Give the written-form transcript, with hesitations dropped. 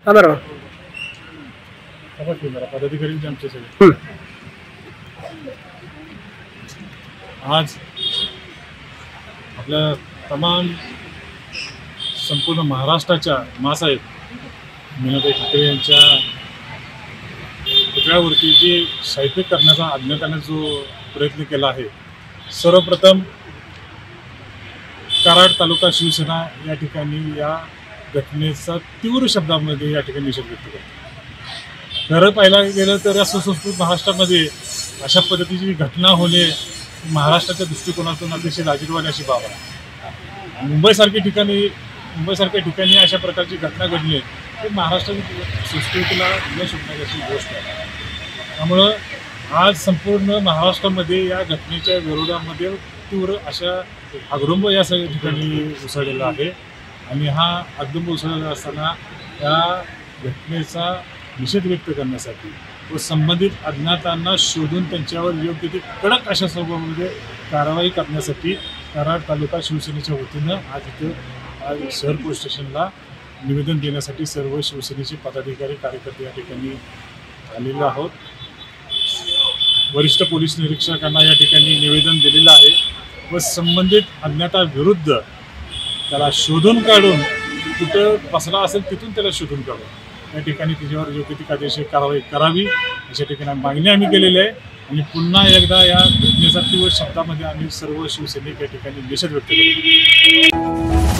बरोबर. पदाधिकारी आमचे सगळे आज आपल्या तमाम संपूर्ण महाराष्ट्राच्या मासाहेब मीनाताई ठाकरे यांच्या पुतळ्यावरती जे साहित्य करण्याचा अज्ञाताने जो प्रयत्न केला आहे, सर्वप्रथम कराड तालुका शिवसेना या ठिकाणी या घटनेचा तीव्र शब्दामध्ये या ठिकाणी निषेध व्यक्त करतो. खरं पाहायला गेलं तर या सुसंस्कृत महाराष्ट्रामध्ये अशा पद्धतीची घटना होणे महाराष्ट्राच्या दृष्टिकोनातून अतिशय लाजिरवाणी अशी बाब आहे. मुंबईसारख्या ठिकाणी अशा प्रकारची घटना घडणे हे महाराष्ट्राच्या संस्कृतीला न शोधण्याची अशी गोष्ट आहे. त्यामुळं आज संपूर्ण महाराष्ट्रामध्ये या घटनेच्या विरोधामध्ये तीव्र अशा हागरुंब या सगळ्या ठिकाणी उसळलेला आहे. आणि हा हागरुंब उसळलेला असताना या घटनेचा निषेध व्यक्त करण्यासाठी व संबंधित अज्ञातांना शोधून त्यांच्यावर योग्य ते कडक अशा स्वरूपामध्ये कारवाई करण्यासाठी कराड तालुका शिवसेनेच्या वतीनं आज शहर पोलीस स्टेशनला निवेदन देण्यासाठी सर्व शिवसेनेचे पदाधिकारी कार्यकर्ते या ठिकाणी आलेले आहोत. वरिष्ठ पोलीस निरीक्षकांना या ठिकाणी निवेदन दिलेलं आहे व संबंधित अज्ञाताविरुद्ध त्याला शोधून काढून कुठं बसला असेल तिथून त्याला शोधून काढून या ठिकाणी त्याच्यावर योग्य ती कायदेशीर कारवाई करावी अशा ठिकाणी मागणी आम्ही केलेली आहे. आणि पुन्हा एकदा या घटनेचा तीव्र शब्दामध्ये आम्ही सर्व शिवसैनिक या ठिकाणी निषेध व्यक्त करतो.